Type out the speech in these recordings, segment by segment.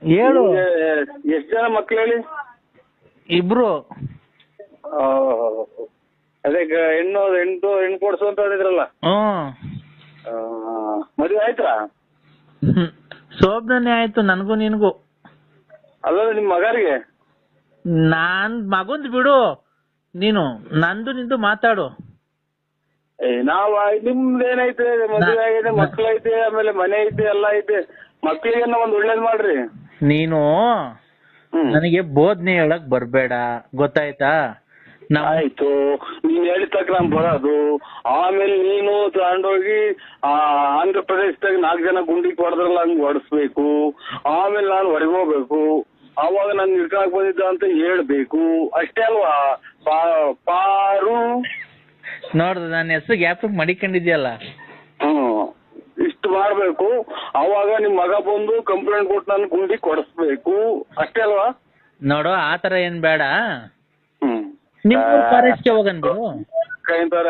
ಹೇಳು. ಎಷ್ಟು ಜನ ಮಕ್ಳು ಹೇಳಿ? ಇಬ್ರು. ಅದೇ ಹೆಣ್ಣು ಕೊಡ್ಸು ಅಂತ ಹೇಳಿದ್ರಲ್ಲ. ಮದುವೆ ಆಯ್ತಾ? ಶೋಭನೇ ಆಯ್ತು ನನಗೂ ನಿನ್ಗೂ. ಅಲ್ಲ ನಿಮ್ ಮಗರಿಗೆ? ನಾನ್ ಮಗಂದ್ ಬಿಡು, ನೀನು ನಂದು ನಿಂದು ಮಾತಾಡು. ನಿಮ್ದೇನೈತೆ, ಮದುವೆ ಆಗಿದೆ, ಮಕ್ಳೈತೆ, ಆಮೇಲೆ ಮನೆ ಐತೆ, ಎಲ್ಲ ಐತೆ. ಮಕ್ಳಿಗೆ ಒಂದ್ ಒಳ್ಳೇದ್ ಮಾಡ್ರಿ. ನೀನು ನನಗೆ ಬೋಧನೆ ಹೇಳಕ್ ಬರ್ಬೇಡ, ಗೊತ್ತಾಯ್ತಾ? ಆಯ್ತು, ನೀನ್ ಹೇಳಿದ ತಕ್ಕ ನಾನ್ ಬರೋದು. ಆಮೇಲೆ ನೀನು ತಗೊಂಡೋಗಿ ಆಂಧ್ರ ಪ್ರದೇಶದಾಗ 4 ಜನ ಗುಂಡಿಗೆ ಹೊಡೆದ್ರಲ್ಲ, ಹಂಗ್ ಹೊಡಿಸ್ಬೇಕು. ಆಮೇಲೆ ನಾನು ಹೊರಗೋಗ್ಬೇಕು. ಅವಾಗ ನಾನು ನಿಲ್ಕಾಕ್ ಬಂದಿದ್ದ ಅಂತ ಹೇಳ್ಬೇಕು. ಅಷ್ಟೇ ಅಲ್ವಾ ಪಾರು? ನೋಡ್ದ ನನ್ನ ಹೆಸರು ಗ್ಯಾಪ್ ಮಡಿಕೊಂಡಿದ್ಯಲ್ಲ. ಇಷ್ಟು ಮಾಡ್ಬೇಕು. ಅವಾಗ ನಿಮ್ ಮಗ ಬಂದು ಕಂಪ್ಲೇಂಟ್ ಕೊಟ್ಟು ನಾನು ಗುಂಡಿ ಕೊಡಿಸ್ಬೇಕು. ಅಷ್ಟೇ ಅಲ್ವಾ? ನೋಡು, ಆತರ ಏನ್ ಬೇಡ. ನಿಮ್ಮೂರ್ ಫಾರೆಸ್ಟ್ ಹೋಗನ್ ಬಿಡು.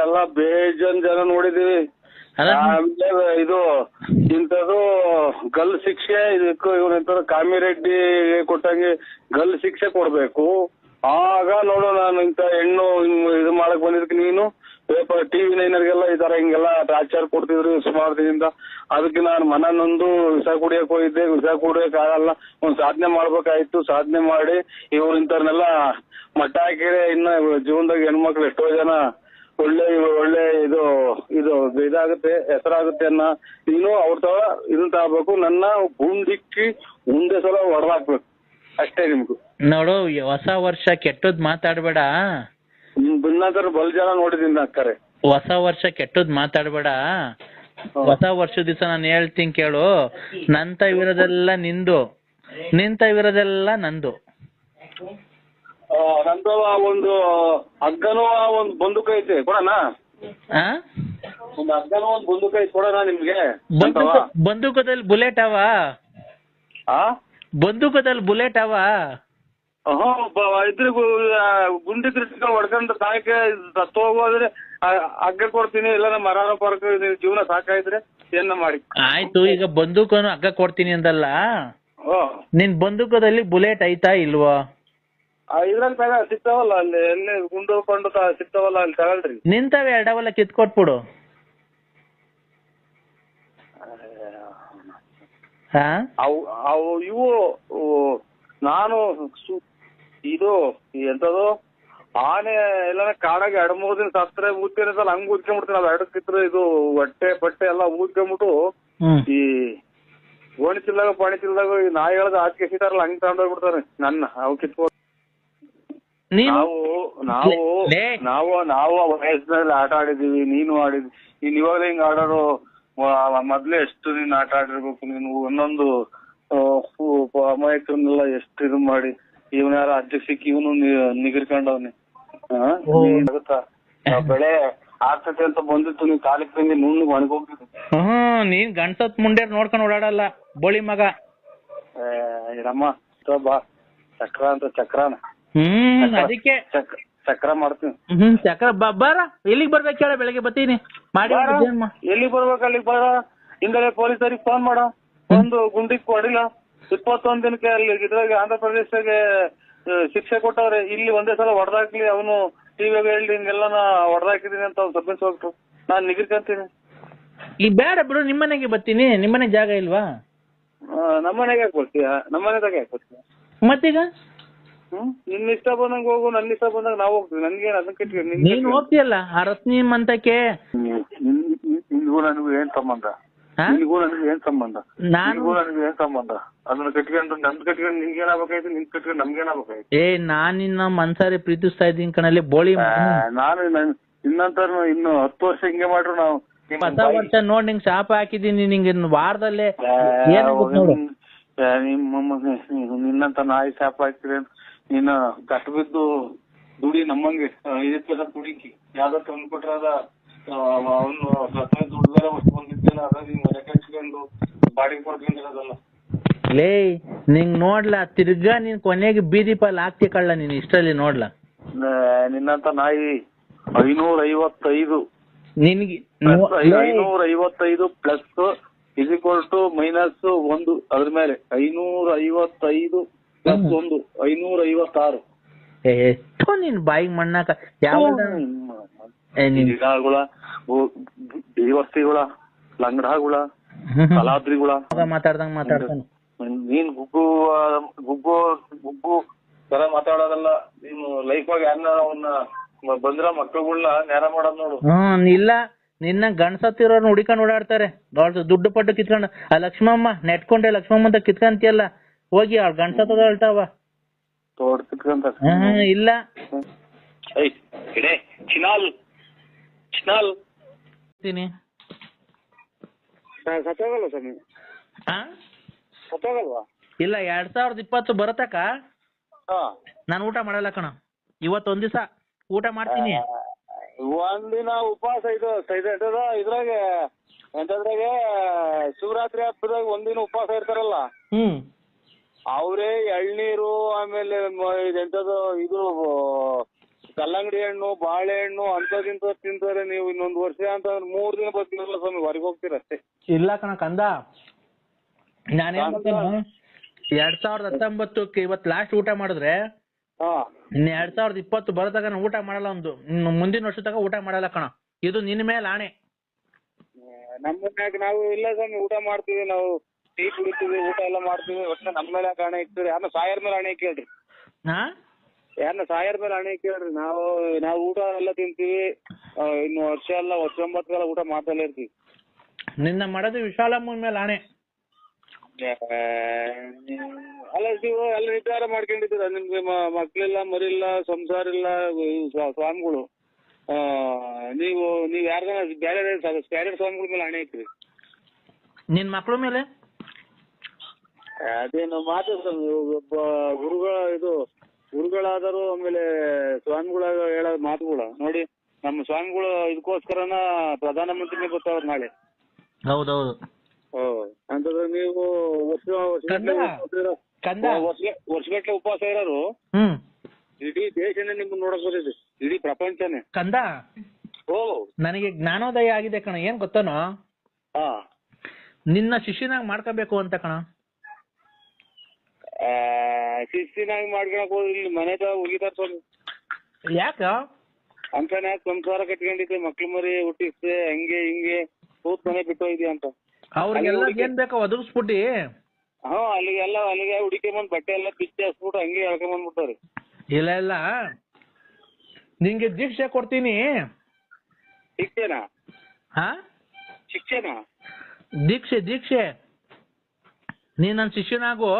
ಎಲ್ಲ ಬೇಜನ್ ಜನ ನೋಡಿದೀವಿ. ಆಮೇಲೆ ಇದು ಇಂಥದ್ದು ಗಲ್ ಶಿಕ್ಷೆ, ಇದಕ್ಕೂ ಇವನ ಕಾಮಿರೆಡ್ಡಿ ಕೊಟ್ಟಂಗೆ ಗಲ್ ಶಿಕ್ಷೆ ಕೊಡ್ಬೇಕು. ಆಗ ನೋಡು, ನಾನು ಇಂತ ಹೆಣ್ಣು ಇದು ಮಾಡಕ್ ಬಂದಿದ್ದಕ್ಕೆ ನೀನು ಪೇಪರ್ TV 9 ಈ ತರ ಹಿಂಗೆಲ್ಲ ಟಾರ್ಚರ್ ಕೊಡ್ತಿದ್ರು ಸುಮಾರು ದಿನದಿಂದ. ಅದಕ್ಕೆ ನಾನು ಮನನೊಂದು ವಿಷ ಕುಡಿಯಕ್ ಹೋಗಿದ್ದೆ. ವಿಷ ಕುಡಿಯಕ್ ಆಗಲ್ಲ, ಒಂದ್ ಸಾಧನೆ ಮಾಡ್ಬೇಕಾಯ್ತು. ಸಾಧನೆ ಮಾಡಿ ಇವ್ರು ಇಂಥವ್ರನ್ನೆಲ್ಲ ಮಟ್ಟ ಹಾಕಿದ್ರೆ ಇನ್ನ ಜೀವನದಾಗ ಹೆಣ್ಮಕ್ಳು ಎಷ್ಟೋ ಜನ ಒಳ್ಳೆ ಇದು ಇದಾಗುತ್ತೆ, ಹೆಸರಾಗುತ್ತೆ ಅನ್ನ. ನೀನು ಅವ್ರ ತರ ಇದನ್ನ ತಗೋಬೇಕು. ನನ್ನ ಗುಂಡಿಕ್ಕಿ ಮುಂದೆ ಸಲ ಹೊಡೆದಾಕ್ಬೇಕು. ಅಷ್ಟೇ ನಿಮ್ಗೂ. ನೋಡು, ಹೊಸ ವರ್ಷ ಕೆಟ್ಟದ್ ಮಾತಾಡ್ಬೇಡ. ಬಿನ್ನಾತರ ಬಲ್ ಜನ ನೋಡಿದೀನಿ ಅಕ್ಕರೆ. ಹೊಸ ವರ್ಷ ಕೆಟ್ಟದ್ ಮಾತಾಡ್ಬೇಡ. ಹೊಸ ವರ್ಷದ ದಿವಸ ನಾನು ಹೇಳ್ತೀನಿ ಕೇಳು. ನಂತವಿರೋದೆಲ್ಲ ನಿಂದು, ನಿಂತವಿರೋದೆಲ್ಲ ನಂದು. ನಂದು ಒಂದು ಹಗ್ಗನೂ ಒಂದು ಬಂದೂಕ ಐತೆ, ಕೊಡೋಣ? ಒಂದು ಹಗ್ಗನೂ ಒಂದು ಬಂದೂಕ ಐತೆ, ಕೊಡೋಣ ನಿಮ್ಗೆ? ಬಂದೂಕದಲ್ಲಿ ಬುಲೆಟ್ ಅವ? ಬಂದೂಕದಲ್ಲಿ ಬುಲೆಟ್ ಅವ? ಇದ್ರ ಗುಂಡಿ ತಿರ್ಸ್ಕೊಂಡು ಹೊಡ್ಕೊಂಡು ತಾಯಕ್ಕೆ ಸತ್ತು ಹೋಗೋದ್ರೆ ಹಗ್ಗ ಕೊಡ್ತೀನಿ. ಇಲ್ಲ ಮರಾರ ಪರಕ ಜೀವನ ಸಾಕಾಯ್ದ್ರೆ ಏನ ಮಾಡಿ. ಆಯ್ತು, ಈಗ ಬಂದೂಕನು ಹಗ್ಗ ಕೊಡ್ತೀನಿ ಅಂದಲ್ಲ, ನಿನ್ ಬಂದೂಕದಲ್ಲಿ ಬುಲೆಟ್ ಐತಾ ಇಲ್ವಾ? ಇದ್ರಲ್ಲಿ ಸಿಗ್ತಾವಲ್ಲ, ಅಲ್ಲಿ ಎಲ್ಲಿ ಗುಂಡು ಕೊಂಡು ಸಿಗ್ತಾವಲ್ಲ, ಅಲ್ಲಿ ತಗೊಳ್ರಿ. ನಿಂತವೆ ಎರಡವಲ್ಲ, ಕಿತ್ಕೊಟ್ಬಿಡು. ಅವು ಇವು ನಾನು ಇದು ಎಂತದು ಆನೆ ಎಲ್ಲ ಕಾಡಾಗ 2-3 ದಿನ ಸತ್ರೆ ಊದ್ಕೊಂಡಿರ್ತಲ್ಲ, ಹಂಗ್ ಊದ್ಕೊಂಡ್ಬಿಡ್ತೀನಿ. ಅದು ಎರಡಕ್ಕಿತ್ರ ಇದು ಹೊಟ್ಟೆ ಪಟ್ಟೆ ಎಲ್ಲ ಊದ್ಕೊಂಡ್ಬಿಟ್ಟು ಈ ಗೋಣಿ ಚಿಲ್ದಾಗ ಪಾಣಿ ಚಿಲ್ದಾಗ ಈ ನಾಯಿಗಳದ ಆಚೆ ಸಿಗ್ತಾರಲ್ಲ, ಹಂಗ್ ತಗೊಂಡೋಗ್ಬಿಡ್ತಾರೆ ನನ್ನ. ಅವು ಕಿತ್ಕೊ ನಾವು ವಯಸ್ಸಿನಲ್ಲಿ ಆಟ ಆಡಿದೀವಿ, ನೀನು ಆಡಿದ್ವಿ. ನೀನ್ ಇವಾಗ ಹಿಂಗ್ ಆಡೋರು ಮೊದ್ಲೇ ಎಷ್ಟು ನೀನ್ ಆಟ ಆಡಿರ್ಬೇಕು. ನೀನು ಒಂದೊಂದು ಅಮಾಯಕರನ್ನೆಲ್ಲ ಎಷ್ಟು ಇದು ಮಾಡಿ ಇವನ ಯಾರ ಅಜ್ಜಕ್ ಸಿಕ್ಕಿ ಇವನು ನಿಗಿರ್ಕೊಂಡವ್ನಿ. ಬೆಳೆ ಆಗ್ತದೆ ಅಂತ ಬಂದಿತ್ತು, ನೀನ್ ಕಾಲಿಗೆ ತಂದಿ ನುಣ್ಣಗ್ ಒಣಗೋಗ್ತಿದ್ದೆ. ನೀನ್ ಗಂಟತ್ ಮುಂಡೇರ್ ನೋಡ್ಕೊಂಡು ಓಡಾಡಲ್ಲ, ಬೋಳಿ ಮಗ. ಇರಮ್ಮ ಬಾ, ಚಕ್ರ ಅಂತ ಚಕ್ರಾನ. ಅದಕ್ಕೆ ಚಕ್ರ ಮಾಡ್ತೀನಿ. ಚಕ್ರ ಬಾರ, ಎಲ್ಲಿಗೆ ಬರ್ಬೇಕು ಹೇಳ? ಬೆಳಗ್ಗೆ ಬರ್ತೀನಿ. ಮಾಡಿ ಎಲ್ಲಿಗೆ ಬರ್ಬೇಕು ಅಲ್ಲಿಗೆ ಬರ. ಹಿಂದೆ ಪೊಲೀಸರಿಗೆ ಫೋನ್ ಮಾಡೋ. ಒಂದು ಗುಂಡಿಗೆ ಕೊಡಿಲ್ಲ, 21 ದಿನಕ್ಕೆ ಅಲ್ಲಿ ಇದ್ರಾಗ ಆಂಧ್ರ ಪ್ರದೇಶದಾಗೆ ಶಿಕ್ಷೆ ಕೊಟ್ಟವ್ರೆ. ಇಲ್ಲಿ ಒಂದೇ ಸಲ ಹೊಡೆದಾಕ್ಲಿ, ಅವನು ಟಿವಿಯಾಗ ಹೇಳಿ ಹಿಂಗೆಲ್ಲ ನಾ ಹೊಡೆದಾಕಿದೀನಿ ಅಂತ ಅವ್ನು ಸಬ್ಮಿಟ್ ಹೋಗ್ತು. ನಾನ್ ನಿಗಿರ್ಕಂತೀನಿ. ಈಗ ಬೇಡ ಬಿಡು, ನಿಮ್ಮನೆಗೆ ಬರ್ತೀನಿ. ನಿಮ್ಮನೆ ಜಾಗ ಇಲ್ವಾ? ನಮ್ಮನೆಗೆ ಯಾಕೆ ಬರ್ತೀಯ? ನಮ್ಮನೆದಾಗ ಯಾಕೆ ಬರ್ತೀಯ? ಮತ್ತೀಗ ನಿನ್ನ ಇಷ್ಟ ಬಂದಂಗ ಹೋಗು, ನನ್ನ ಇಷ್ಟ ಬಂದಾಗ ನಾವು ಹೋಗ್ತೀವಿ. ನನ್ಗೇನು ಅದನ್ನ ಕಟ್ಟಿ ನೀನ್ ಹೋಗ್ತೀಯಲ್ಲ ಆ ರತ್ನಿ ಮಂತಕ್ಕೆ. ನಿನ್ಗೂ ನನಗೂ ಏನ್ ಸಂಬಂಧ? ನಿನ್ಗೂ ನನಗೂ ಏನ್ ಸಂಬಂಧ? ನಿನ್ಗೂ ನನಗೂ ಏನ್ ಸಂಬಂಧ? ಅದನ್ನ ಕಟ್ಕೊಂಡು ನಮ್ದು ಕಟ್ಕೊಂಡು ನಿನ್ಗೇನಾಗಬೇಕಾಯ್ತು, ನಿನ್ ಕಟ್ಕೊಂಡು ನಮ್ಗೇನಾಗಬೇಕಾಯ್ತು? ನಾನ್ ನಿನ್ನ ಮನ್ಸಾರಿ ಪ್ರೀತಿಸ್ತಾ ಇದ್ದೀನಿ ಕಣಲ್ಲಿ ಬೋಳಿ. ನಾನು ಇನ್ನಂತ ಇನ್ನು 10 ವರ್ಷ ಹಿಂಗೆ ಮಾಡ್ರು ನಾವು. ಹೊಸ ವರ್ಷ ನೋಡ್ ನಿಂಗ್ ಶಾಪ ಹಾಕಿದೀನಿ. ನಿಂಗೆ ವಾರದಲ್ಲೇ ನಿನ್ನಂತ ನಾಯಿ ಶಾಪ ಹಾಕ್ತೀರಿ. ನೀನು ಕಟ್ಟು ಬಿದ್ದು ದುಡಿ ನಮ್ಮಂಗೆ ಇದಕ್ಕೆಲ್ಲ ದುಡಿಕಿ ಯಾವ್ದೋ ತಂದ್ಕೊಟ್ರ ಅವನು ದುಡ್ದೆಲ್ಲ ಹೊತ್ತು ಬಂದಿದ್ದೇನೆ. ಅದ ನಿನ್ ಮನೆ ಕಟ್ಸ್ಕೊಂಡು ಬಾಡಿಗೆ ಕೊಡ್ಕೊಂಡಿರೋದಲ್ಲ. ಲೇ ನಿಂಗ್ ನೋಡ್ಲಾ, ತಿರ್ಗಾ ನೀನ್ ಕೊನೆಗೆ ಬೀದಿ ಪಾಲ್ ಹಾಕ್ತಿ ಕಳ್ಳ. ನೀನ್ ಇಷ್ಟರಲ್ಲಿ ನೋಡ್ಲಾ, ನಿನ್ನಂತ ನಾಯಿ 555 ನಿನ್ಗೆ 555 ಪ್ಲಸ್ ಮೈನಸ್ 1 ಅದ್ರ ಮೇಲೆ 555 ಪ್ಲಸ್ 1 556. ಎಷ್ಟು ನಿನ್ ಬಾಯಿಗೆ ಮಣ್ಣಾಕ ಯಾವ ಗಿಡಗಳ ದೇವಸ್ಥಿಗಳ ಲಂಗಡಗಳ ಕಲಾದ್ರಿಗಳ ಮಾತಾಡ್ದಂಗ್ ಮಾತಾಡ್ತಾನೆ. ನೀನ್ ಗುಗ್ಗು ತರ ಮಾತಾಡೋದಲ್ಲ. ನೀನು ಲೈಫ್ ಆಗಿ ಯಾರನ್ನ ಅವನ್ನ ಬಂದ್ರ ಮಕ್ಳುಗಳನ್ನ ನೇರ ಮಾಡೋದ್ ನೋಡು. ಇಲ್ಲ ನಿನ್ನ ಗಂಡ್ಸತ್ತಿರೋರ್ನ ಹುಡಿಕೊಂಡು ಓಡಾಡ್ತಾರೆ. ದುಡ್ಡು ಪಟ್ಟು ಕಿತ್ಕೊಂಡು ಆ ಲಕ್ಷ್ಮಮ್ಮ ನೆಟ್ಕೊಂಡೆ ಲಕ್ಷ್ಮಮ್ಮ ಅಂತ ಕಿತ್ಕಂತಿಯಲ್ಲ, ಹೋಗಿ ಅವ್ಳ ಗಂಡ್ಸತ್ತದ ಹೇಳ್ತಾವ. ಇಲ್ಲ ಸತ್ತೋಗಲ್ಲ ಸ್ವಾಮಿ, ಸತ್ತೋಗಲ್ವಾ? ಇಲ್ಲ 2020 ಬರತಕ್ಕ ನಾನು ಊಟ ಮಾಡಲ್ಲ ಕಣ. ಇವತ್ತೊಂದ್ ದಿವಸ ಊಟ ಮಾಡ್ತೀನಿ. ಒಂದಿನ ಉಪವಾಸ ಇದ್ರಾಗೆ ಎಂತದ್ರಾಗೆ ಶಿವರಾತ್ರಿ ಹಬ್ಬದಾಗ ಒಂದಿನ ಉಪವಾಸ ಇರ್ತಾರಲ್ಲ, ಅವ್ರೇ ಎಳ್ನೀರು ಆಮೇಲೆ ಎಂತದು ಇದು ಕಲ್ಲಂಗಡಿ ಹಣ್ಣು ಬಾಳೆಹಣ್ಣು ಅಂತದಿಂತ ತಿಂತಾರೆ. ನೀವು ಇನ್ನೊಂದು ವರ್ಷ ಅಂತ 3 ದಿನ ಬರ್ತೀರಲ್ಲ ಸ್ವಾಮಿ, ಹೊರಗೆ ಹೋಗ್ತೀರ ಅಷ್ಟೇ. ಇಲ್ಲ ಕಣ ಕಂದ, ನಾನೇನ್ 2019 ಇವತ್ತು ಲಾಸ್ಟ್ ಊಟ ಮಾಡಿದ್ರೆ ಇನ್ನು 2020 ಬರೋದಾಗ ನಾನು ಊಟ ಮಾಡಲ್ಲ. ಮುಂದಿನ ವರ್ಷ ತಗ ಊಟ ಮಾಡಲ್ಲ ಕಣ. ಇದು ನಿನ್ನ ಮೇಲೆ ಆಣೆ. ನಮ್ಮ ನಾವು ಇಲ್ಲ ಸ್ವಾಮಿ, ಊಟ ಮಾಡ್ತೀವಿ, ನಾವು ಟೀ ಕುಡಿತೀವಿ, ಊಟ ಎಲ್ಲ ಮಾಡ್ತೀವಿ. ಒಟ್ಟು ನಮ್ಮ ಮೇಲೆ ಆಣೆ ಇಕ್ತೀರಿ. ಯಾರನ್ನ ಸಾಯರ್ ಮೇಲೆ ಆಣೆ ಕೇಳ್ರಿ, ಯಾರನ್ನ ಸಾಯರ್ ಮೇಲೆ ಆಣೆ ಕೇಳ್ರಿ. ನಾವು ಊಟ ಎಲ್ಲ ತಿಂತೀವಿ. ಇನ್ನು ವರ್ಷ ಎಲ್ಲ 19 ಊಟ ಮಾಡ್ತಲೇ ಇರ್ತೀವಿ. ನಿನ್ನ ಮಾಡೋದು ವಿಶಾಲಮ್ಮನ ಮೇಲೆ ಆಣೆ. ಅಲ್ಲ ನೀವು ಎಲ್ಲ ನಿರ್ಧಾರ ಮಾಡ್ಕೊಂಡಿದ್ದೀರ, ನಿಮ್ಗೆ ಮಕ್ಳಿಲ್ಲ, ಮರಿಲ್ಲ, ಸಂಸಾರ ಇಲ್ಲ, ಸ್ವಾಮಿಗಳು. ನೀವು ಯಾರ್ದಾನ ಬೇರೆ ಸ್ವಾಮಿಗಳ ಮೇಲೆ ಹಣೆ ಇಕ್ರಿ. ನಿನ್ ಮಕ್ಳ ಮೇಲೆ ಅದೇನು ಮಾತು ಒಬ್ಬ ಗುರುಗಳಾದರು, ಆಮೇಲೆ ಸ್ವಾಮಿಗಳಾಗ ಹೇಳೋ ಮಾತುಗಳು ನೋಡಿ. ನಮ್ಮ ಸ್ವಾಮಿಗಳು ಇದಕ್ಕೋಸ್ಕರನ ಪ್ರಧಾನಮಂತ್ರಿನೇ ಬರ್ತಾವ್ರ ನಾಳೆ. ಹೌದೌದು. ಅಂತಂದ್ರೆ ನೀವು ವರ್ಷಗಟ್ಲೆ ಉಪವಾಸ ಇರೋರು ಇಡೀ ದೇಶನೇ ನಿಮ್ಮನ್ನ ನೋಡಕ್ ಬಂದಿದೆ, ಇಡೀ ಪ್ರಪಂಚನೇ. ಕಂದ, ನನಗೆ ಜ್ಞಾನೋದಯ ಆಗಿದೆ ಕಣ. ಏನ್ ಗೊತ್ತನೋ, ನಿನ್ನ ಶಿಷ್ಯನಾಗಿ ಮಾಡ್ಕೋಬೇಕು ಅಂತ ಕಣ. ಶಿಸ್ತಿನಾಗಿ ಮಾಡ್ಕೊಳಕ್ ಹೋಗಿ ಮನೆದ ಹೋಗಿದಾರ ಸ್ವಾಮಿ. ಯಾಕ ಅಂತಾನೆ ಸಂಸಾರ ಕಟ್ಕೊಂಡಿದ್ದೆ, ಮಕ್ಳು ಮರಿ ಹುಟ್ಟಿಸ್ದೆ, ಹಂಗೆ ಹಿಂಗೆ ಕೂತ್ ಮನೆ ಬಿಟ್ಟು ಹೋಗಿದ್ಯಾ ಅಂತ ಅವ್ರಿಗೆಲ್ಲ ಏನ್ ಬೇಕೋ ಒದಗಿಸ್ಬಿಟ್ಟಿ. ಅಲ್ಲಿಗೆ ಹುಡುಕೊಂಡ್ ಬಟ್ಟೆ ಎಲ್ಲ ಬಿಚ್ಚಿ ಹಸ್ಬಿಟ್ಟು ಹಂಗೆ ಹೇಳ್ಕೊಂಡ್ಬಂದ್ಬಿಟ್ಟಾರೆ. ಇಲ್ಲ ನಿಂಗೆ ದೀಕ್ಷೆ ಕೊಡ್ತೀನಿ. ಶಿಕ್ಷೆನಾ? ಶಿಕ್ಷೆನಾ? ದೀಕ್ಷೆ ನೀನ್ ನನ್ ಶಿಷ್ಯನಾಗು.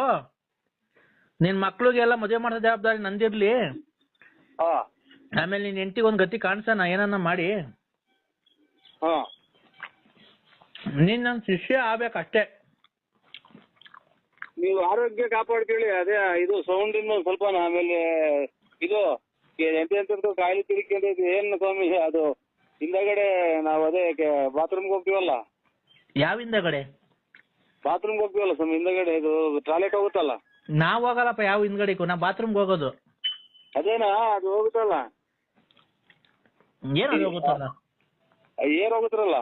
ನಿನ್ ಮಕ್ಳಿಗೆಲ್ಲ ಮದುವೆ ಮಾಡೋ ಜವಾಬ್ದಾರಿ ನಂದಿರ್ಲಿ. ಆಮೇಲೆ ನಿನ್ ಹೆಂಡತಿಗೆ ಒಂದ್ ಗತಿ ಕಾಣಿಸೋಣ ಏನನ್ನ ಮಾಡಿ. ನೀನ್ ನನ್ ಶಿಷ್ಯ ಆಗ್ಬೇಕಷ್ಟೇ. ನೀವು ಆರೋಗ್ಯ ಕಾಪಾಡ್ಕೊಳ್ಳಿ. ಅದೇ ಇದು ಸೌಂಡ್ ಸ್ವಲ್ಪ. ಆಮೇಲೆ ಇದು ಎಂತ ಕಾಯಿಲೆ ತಿರುಗಿಕೊಂಡಿದ್ದು ಏನ್ ಸ್ವಾಮಿ, ಅದು ಹಿಂದಗಡೆ ನಾವು ಅದೇ ಬಾತ್ರೂಮ್ಗೆ ಹೋಗ್ತೀವಲ್ಲ. ಯಾವ ಹಿಂದಗಡೆ? ಬಾತ್ರೂಮ್ಗೆ ಹೋಗ್ತೀವಲ್ಲ ಸ್ವಾಮಿ, ಹಿಂದಗಡೆ ಇದು ಟಾಯ್ಲೆಟ್ ಹೋಗುತ್ತಲ್ಲ. ನಾವ್ ಹೋಗಲ್ಲಪ್ಪ ಯಾವ ಹಿಂದ್ಗಡೆಗೂ, ನಾ ಬಾತ್ರೂಮ್ಗೆ ಹೋಗೋದು. ಅದೇನಾ ಅದು ಹೋಗುತ್ತಲ್ಲ. ಏನದು ಹೋಗುತ್ತಲ್ಲ? ಏರ್ ಹೋಗುತ್ತಲ್ಲ.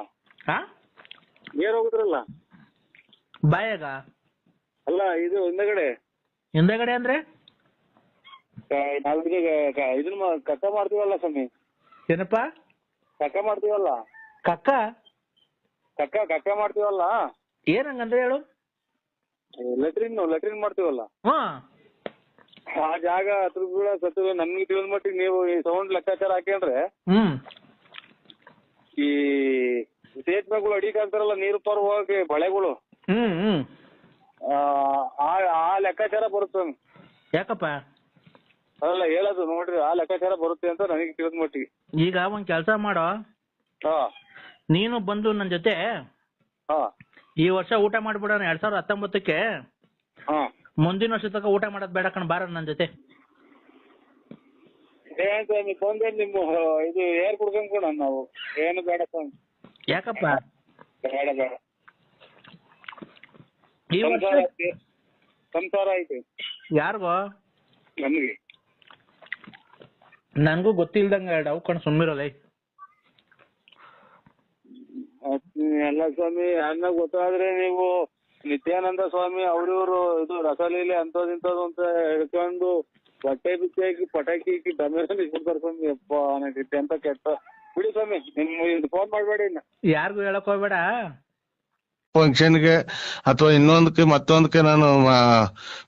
ಏರ್ ಹೋಗುತ್ತಲ್ಲ ಬಾಯಾಗ? ಅಲ್ಲ, ಇದು ಹಿಂದಗಡೆ ಅಂದ್ರೆ ನಾವು ಇದನ್ನ ಕಕ್ಕ ಮಾಡ್ತೀವಲ್ಲ ಸ್ವಾಮಿ. ಏನಪ್ಪಾ? ಕಕ್ಕ ಮಾಡ್ತೀವಲ್ಲ. ಕಕ್ಕ ಮಾಡ್ತೀವಲ್ಲ. ಏನಂಗಂದ್ರೆ ಹೇಳು. ಲೆಟ್ರಿನ್ ಮಾಡ್ತೀವಲ್ಲ. ಆ ಜಾಗ ಹತ್ರ ಸತ್ತು ನಮ್ಗೆ ತಿಳಿದ ಮಟ್ಟಿಗೆ ನೀವು ಈ ಸೌಂಡ್ ಲೆಕ್ಕಾಚಾರ ಹಾಕೊಂಡ್ರೆ ಈ ಸೇತುವೆಗಳು ಅಡಿಗೆ ಆಗ್ತಾರಲ್ಲ, ನೀರು ಪಾರು ಹೋಗಕ್ಕೆ ಬಳೆಗಳು, ಆ ಲೆಕ್ಕಾಚಾರ ಬರುತ್ತೆ. ಯಾಕಪ್ಪ? ಅದಲ್ಲ ಹೇಳೋದು ನೋಡ್ರಿ, ಆ ಲೆಕ್ಕಾಚಾರ ಬರುತ್ತೆ ಅಂತ ನನಗೆ ತಿಳಿದ ಮಟ್ಟಿಗೆ. ಈಗ ಒಂದ್ ಕೆಲಸ ಮಾಡೋ, ನೀನು ಬಂದು ನನ್ ಜೊತೆ ಈ ವರ್ಷ ಊಟ ಮಾಡ್ಬಿಡೋಣ 2019ಕ್ಕೆ. ಮುಂದಿನ ವರ್ಷ ತನಕ ಊಟ ಮಾಡೋದ್ ಬೇಡ ಕಣ, ಬಾರ ನನ್ ಜೊತೆ. ಏನ್ ಬಂದ್ರೆ ನಿಮ್ಮ ಇದು ಏರ್ ಕುಡ್ಕೊಂಡ್ ಕೊಡ, ನಾವು ಏನು ಬೇಡ. ಯಾಕಪ್ಪ? ಬೇಡ. ಈ ವರ್ಷ ಸಂಸಾರ ಐತೆ. ಯಾರಿಗೋ? ನಮ್ಗೆ. ನನ್ಗೂ ಗೊತ್ತಿಲ್ದಂಗ ಅವು ಕಣ್ ಸುಮ್ಮಿರಲ್ಲ. ಎಲ್ಲ ಸ್ವಾಮಿ ಅನ್ನ ಗೊತ್ತಾದ್ರೆ ನೀವು ನಿತ್ಯಾನಂದ ಸ್ವಾಮಿ ಅವ್ರಿವ್ರು ಇದು ರಸಲೀಲೆ ಅಂತದ್ ಇಂಥದ್ದು ಅಂತ ಹೇಳ್ಕೊಂಡು ಬಟ್ಟೆ ಬಿಚ್ಚಿ ಹಾಕಿ ಪಟಾಕಿ ಹಾಕಿ ಡಮೇಲಿ ಕೊಡ್ತಾರೆ ಸ್ವಾಮಿ. ಅಪ್ಪ ನನಗೆ ಅಂತ ಕೆಟ್ಟ ಬಿಡಿ ಸ್ವಾಮಿ. ನಿಮ್ ಫೋನ್ ಮಾಡ್ಬೇಡಿ ಇನ್ನ ಯಾರಿಗೂ ಹೇಳಕ್ ಹೋಗ್ಬೇಡ. ಫಂಕ್ಷನ್ಗೆ ಅಥವಾ ಇನ್ನೊಂದಕ್ಕೆ ಮತ್ತೊಂದಕ್ಕೆ ನಾನು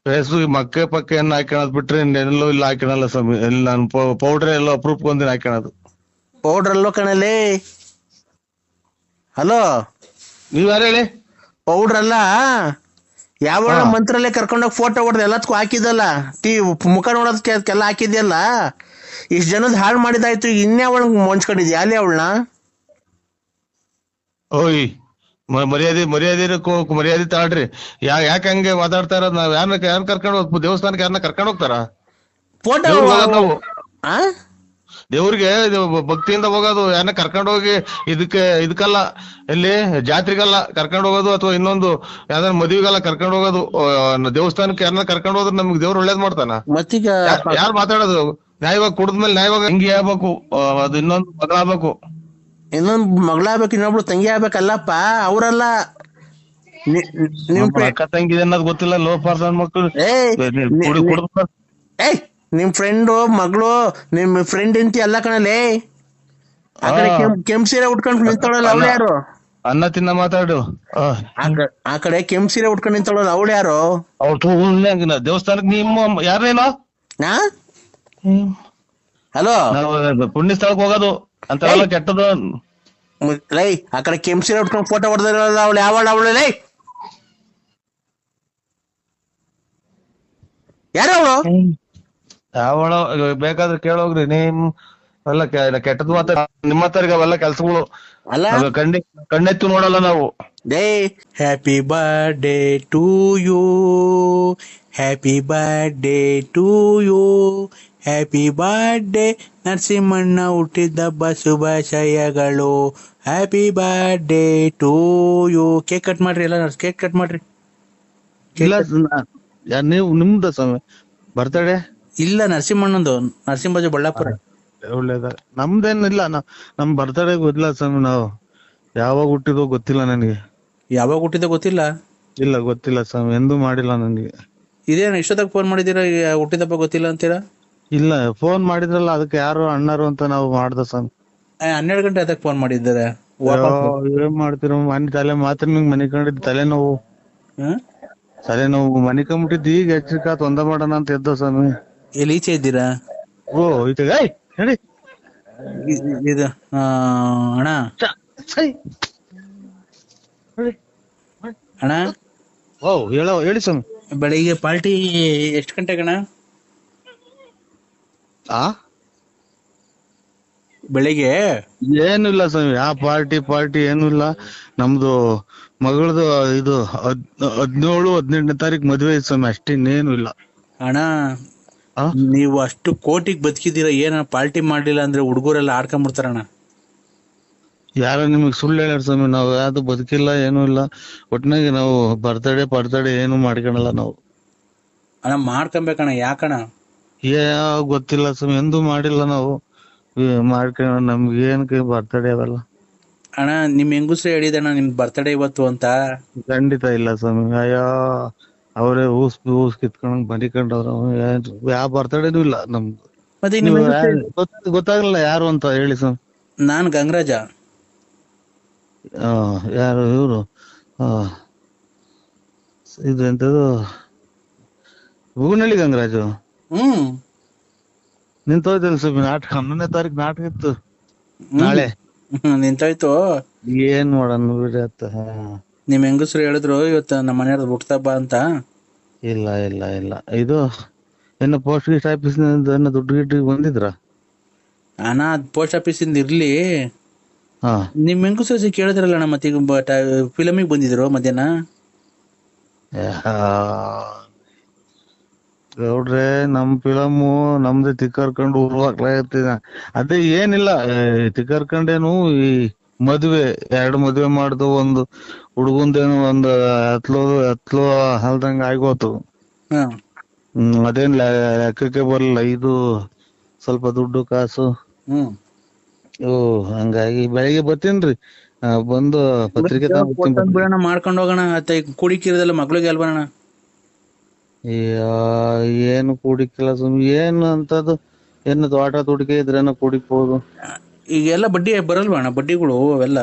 ಫೇಸ್ಬುಕ್ ಮಕ್ಕೆ ಪಕ್ಕೆಯನ್ನು ಹಾಕೋದ್ ಬಿಟ್ರೆ ಎಲ್ಲೂ ಇಲ್ಲ ಹಾಕೋಣಲ್ಲ ಸ್ವಾಮಿ. ಎಲ್ಲಿ ನಾನು ಪೌಡ್ರ್ ಎಲ್ಲ ಅಪ್ರೂಪ್ ಒಂದಿನ ಹಾಕೋಣದು. ಪೌಡ್ರ್ ಅಲ್ಲೋ ಕಣಲ್ಲಿ. ಹಲೋ, ನೀವ್ ಯಾರು ಹೇಳಿ? ಪೌಡ್ರ್ ಅಲ್ಲ, ಯಾವ ಮಂತ್ರಲ್ಲೇ ಕರ್ಕೊಂಡೋಗಿ ಫೋಟೋ ಹೊಡೆದು ಎಲ್ಲದಕ್ಕೂ ಹಾಕಿದಲ್ಲ, ಮುಖ ನೋಡೋದಕ್ಕೆಲ್ಲ ಹಾಕಿದ್ಯಲ್ಲ, ಇಷ್ಟು ಜನದ ಹಾಳು ಮಾಡಿದಾಯ್ತು. ಇನ್ಯಾವಳ ಮೊಂಚ್ಕೊಂಡಿದ್ಯಾ ಅಲ್ಲಿ ಅವಳನ್ನ? ಓಯ್ ಮರ್ಯಾದೆ ತಾಳ್ರಿ. ಯಾಕೆ ಹಂಗೆ ಮಾತಾಡ್ತಾ ಇರೋದು? ನಾವ್ ಯಾರನ್ನ ಕರ್ಕೊಂಡು ಹೋಗ್ ದೇವಸ್ಥಾನಕ್ಕೆ ಯಾರನ್ನ ಕರ್ಕೊಂಡು ಹೋಗ್ತಾರ? ಫೋಟೋ ನಾವು ದೇವ್ರಿಗೆ ಭಕ್ತಿಯಿಂದ ಹೋಗೋದು, ಯಾರನ್ನ ಕರ್ಕೊಂಡು ಹೋಗಿ ಇದಕ್ಕಲ್ಲ, ಎಲ್ಲಿ ಜಾತ್ರೆಗಲ್ಲ ಕರ್ಕೊಂಡು ಹೋಗೋದು, ಅಥವಾ ಇನ್ನೊಂದು ಯಾವ್ದಾರ ಮದುವೆಗೆಲ್ಲ ಕರ್ಕೊಂಡು ಹೋಗೋದು. ದೇವಸ್ಥಾನಕ್ಕೆ ಯಾರನ್ನ ಕರ್ಕೊಂಡು ಹೋದ್ರೆ ನಮ್ಗೆ ದೇವ್ರು ಒಳ್ಳೇದ್ ಮಾಡ್ತಾನ? ಮತ್ತೀಗ ಯಾರು ಮಾತಾಡೋದು? ನ್ಯಾಯವಾಗಿ ಕುಡಿದ್ಮೇಲೆ ನ್ಯಾಯವಾಗಿ ಹಿಂಗೆ ಆಗ್ಬೇಕು, ಅದು ಇನ್ನೊಂದು ಬದಲಾಗ್ಬೇಕು. ಇನ್ನೊಂದು ಮಗಳಾಗ್ಬೇಕು, ಇನ್ನೊಬ್ಳು ತಂಗಿ ಆಗ್ಬೇಕಲ್ಲಪ್ಪ, ಅವರಲ್ಲ. ಅಕ್ಕ ತಂಗಿ ಅನ್ನೋದು ಗೊತ್ತಿಲ್ಲ, ಲೋಪಾರ್ದ ಮಕ್ಕಳು. ಏಯ್, ನಿಮ್ ಫ್ರೆಂಡು ಮಗಳು, ನಿಮ್ ಫ್ರೆಂಡ್ ಇಂತಿ ಎಲ್ಲ ಕಣಲೆ. ಆ ಕಡೆ ಕೆಂಪ್ ಸೀರೆ ಉಟ್ಕೊಂಡು ನಿಂತವಳಲ್ಲ ಅವಳು ಯಾರು? ಅನ್ನ ತಿನ್ನ ಮಾತಾಡು. ಆ ಕಡೆ ಕೆಂಪ್ ಸೀರೆ ಉಟ್ಕೊಂಡು ನಿಂತವಳಲ್ಲ ಅವಳು ಯಾರು? ಅವ್ರು ದೇವಸ್ಥಾನಕ್ಕೆ ನಿಮ್ಮ ಯಾರೇನೋ ಹಲೋ, ಪುಣ್ಯ ಸ್ಥಳಕ್ಕೆ ಹೋಗೋದು ಅಂತೆಲ್ಲ ಕೆಟ್ಟದು. ಲೈ, ಆ ಕಡೆ ಕೆಂಪ್ ಸೀರೆ ಉಟ್ಕೊಂಡು ಫೋಟೋ ಹೊಡೆದಿರಲ್ಲ ಅವಳು ಅವಳು ಲೈ, ಯಾರು ಅವಳು? ಯಾವಳ ಬೇಕಾದ್ರೆ ಕೇಳೋಗ್ರಿ. ನಿಮ್ ಎಲ್ಲ ಕೆಟ್ಟದ್ ಮಾತಾಡ, ನಿಮ್ಮ ಹತ್ತರಿಗೆ ಅವೆಲ್ಲ ಕೆಲ್ಸಗಳು ಅಲ್ಲ. ಕಣ್ಣೆತ್ತು ನೋಡಲ್ಲ ನಾವು. Day happy birthday to you, happy birthday to you, happy birthday ನರಸಿಂಹಣ್ಣ ಹುಟ್ಟಿದಬ್ಬ ಶುಭಾಶಯಗಳು, happy birthday to you. Cake cut ಮಾಡ್ರಿ, ಎಲ್ಲ ಕೇಕ್ ಕಟ್ ಮಾಡ್ರಿ. ನೀವು ನಿಮ್ದ ಸ್ವಾಮಿ ಬರ್ತಡೇ? ಇಲ್ಲ, ನರಸಿಂಹಣ್ಣಂದು, ನರಸಿಂಹಜು ಬಳ್ಳಾಪುರ. ಒಳ್ಳೇದ. ನಮ್ದೇನಿಲ್ಲ, ನಮ್ ಬರ್ತಡೇ ಗೊತ್ತಿಲ್ಲ ಸ್ವಾಮಿ. ನಾವು ಯಾವಾಗ ಹುಟ್ಟಿದೋ ಗೊತ್ತಿಲ್ಲ ನನಗೆ. ಯಾವಾಗ ಹುಟ್ಟಿದೋ ಗೊತ್ತಿಲ್ಲ? ಇಲ್ಲ ಗೊತ್ತಿಲ್ಲ ಸ್ವಾಮಿ, ಎಂದೂ ಮಾಡಿಲ್ಲ ನನಗೆ. ಇದೇನು ಇಷ್ಟೊತ್ತಾಗ ಫೋನ್ ಮಾಡಿದೀರಾ, ಹುಟ್ಟಿದಪ್ಪ ಗೊತ್ತಿಲ್ಲ ಅಂತೀರಾ? ಇಲ್ಲ, ಫೋನ್ ಮಾಡಿದ್ರಲ್ಲ, ಅದಕ್ಕೆ ಯಾರು ಅಣ್ಣರು ಅಂತ ನಾವು ಮಾಡ್ದ ಸ್ವಾಮಿ. 12 ಗಂಟೆ ಅದಕ್ಕೆ ಫೋನ್ ಮಾಡಿದ್ದಾರೆ. ಏನ್ ಮಾಡ್ತೀರ ಮನೆ ತಲೆ ಮಾತ್ರ ನಿಂಗೆ ಮನೆ ಕಂಡಿದ್ ತಲೆನೋವು. ಮನೆ ಕಂಬಿಟ್ಟಿದ್ದು ಈಗ ಎಚ್ಚರಿಕ ತೊಂದರೆ ಮಾಡೋಣ ಅಂತ ಎದ್ದ ಸ್ವಾಮಿ. ಎಲ್ಲಿ ಈಚೆ ಇದ್ದೀರಾ? ಓ ಹೇಳಿ ಇದು ಅಣ್ಣ, ಅಣ್ಣ ಓ ಹೇಳಿ ಸ್ವಾಮಿ. ಬೆಳಿಗ್ಗೆ ಪಾರ್ಟಿ ಎಷ್ಟು ಗಂಟೆಗಣ? ಬೆಳಿಗ್ಗೆ ಏನು ಇಲ್ಲ ಸ್ವಾಮಿ, ಯಾವ ಪಾರ್ಟಿ ಏನು ಇಲ್ಲ. ನಮ್ದು ಮಗಳದು ಇದು 17-18ನೇ ತಾರೀಕು ಮದ್ವೆ ಐತೆ ಸ್ವಾಮಿ, ಅಷ್ಟಿನ್ನೇನು ಇಲ್ಲ. ಅಣ್ಣ, ನೀವು ಅಷ್ಟು ಕೋಟಿಗೆ ಬದುಕಿದ್ದೀರಾ, ಏನ ಪಾರ್ಟಿ ಮಾಡ್ಲಿಲ್ಲ ಅಂದ್ರೆ ಹುಡುಗರೆಲ್ಲ ಆಡ್ಕೊಂಡ್ಬಿಡ್ತಾರಣ್ಣ. ಯಾರೋ ನಿಮಗ್ ಸುಳ್ಳು ಹೇಳ್ಯಾರ ಸ್ವಾಮಿ. ನಾವು ಯಾವ್ದು ಬದುಕಿಲ್ಲ, ಏನು ಇಲ್ಲ. ಒಟ್ನಾಗಿ ನಾವು ಬರ್ತಡೇ ಏನು ಮಾಡ್ಕೊಳಲ್ಲ ನಾವು. ಅಣ್ಣ ಮಾಡ್ಕೊಬೇಕಣ್ಣ. ಯಾಕಣ್ಣ? ಗೊತ್ತಿಲ್ಲ ಸ್ವಾಮಿ, ಎಂದೂ ಮಾಡಿಲ್ಲ ನಾವು. ಮಾಡ್ಕೊಂಡ ನಮ್ಗೆ ಏನಕ್ಕೆ ಬರ್ತಡೇ ಅವೆಲ್ಲ. ಅಣ್ಣ, ನಿಮ್ ಹೆಂಗುಸ್ರೆ ಹೇಳಿದಣ್ಣ ನಿಮ್ ಬರ್ತಡೇ ಇವತ್ತು ಅಂತ? ಖಂಡಿತ ಇಲ್ಲ ಸ್ವಾಮಿ. ಅಯ್ಯೋ, ಅವರೇ ಊಸ್ ಕಿತ್ಕೊಂಡ್ ಮನಿಕೊಂಡವ್ರ. ಯಾವ ಬರ್ತಡೇನೂ ಇಲ್ಲ ನಮ್ದು. ಮತ್ತೆ ಗೊತ್ತಾಗಲ್ಲ ಯಾರು ಅಂತ ಹೇಳಿ ಸ್ವಾಮಿ. ನಾನ್ ಗಂಗರಾಜ. ಯಾರು ಇವ್ರು? ಇದು ಎಂತದು, ಬೂನಳ್ಳಿ ಗಂಗರಾಜು. ನಿಂತೋಯ್ತಲ್ಲ ಸ್ವಾಮಿ ನಾಟಕ. 11ನೇ ತಾರೀಕು ನಾಟಕ ಇತ್ತು, ನಾಳೆ ನಿಂತೋಯ್ತು. ಏನ್ ಮಾಡೋಣ ಬಿಡಿ ಅತ್ತ. ನಿಮ್ ಹೆಂಗಸ್ರು ಹೇಳಿದ್ರು ಇವತ್ತು ನಮ್ಮ ಮನೆಯವ್ರದ್ದು ಹುಟ್ಟುಹಬ್ಬ ಅಂತ. ಇಲ್ಲ ಇದು ಏನು ಪೋಸ್ಟ್ ಗೀಸ್ಟ್ ಆಫೀಸ್ ದುಡ್ಡು ಗಿಡ್ಡು ಬಂದಿದ್ರ? ಅಣ್ಣ, ಪೋಸ್ಟ್ ಆಫೀಸ್ ಇಂದ ಇರ್ಲಿ. ನಿಮ್ ಹೆಂಗಸ್ರು ಕೇಳಿದ್ರಲ್ಲ ಅಣ್ಣ, ಮತ್ತೆ ಈಗ ಫಿಲಮಿಗೆ ಬಂದಿದ್ರು ಮಧ್ಯಾಹ್ನ. ಗೌಡ್ರೆ, ನಮ್ ಫಿಲಮು ನಮ್ದೇ ತಿಕ್ಕರ್ಕೊಂಡು ಉರ್ವಾಕ್ಲಾಗತ್ತಿದ. ಅದೇ ಏನಿಲ್ಲ, ತಿಕ್ಕರ್ಕೊಂಡೇನು ಈ ಮದ್ವೆ 2 ಮದ್ವೆ ಮಾಡ್ದು. ಒಂದು ಹುಡುಗಂದೇನು ಒಂದು ಹತ್ಲೋ ಹಲ್ದಂಗ ಆಗೋತು. ಅದೇನ್ ಲೆಕ್ಕಕ್ಕೆ ಬರಲ್ಲ. ಇದು ಸ್ವಲ್ಪ ದುಡ್ಡು ಕಾಸು. ಹಂಗಾಗಿ ಬೆಳಿಗ್ಗೆ ಬರ್ತೀನ್ರಿ, ಬಂದು ಪತ್ರಿಕೆ ಬಿಡೋಣ ಮಾಡ್ಕೊಂಡು ಹೋಗೋಣ. ಕುಡಿಕಿರದಲ್ಲ ಮಕ್ಳಿಗೆ ಅಲ್ಬರೋಣ. ಏನು ಕೂಡಿಕ್ಕಿಲ್ಲ ಏನು ಅಂತದ್ದು ಏನು ತೋಟ ತುಡಿಕೆ ಇದ್ರೇನ ಕೂಡಿಕ್ಬೋದು. ಈಗೆಲ್ಲ ಬಡ್ಡಿ ಬರಲ್ವಾ ಅಣ್ಣ, ಬಡ್ಡಿಗಳು ಅವೆಲ್ಲ?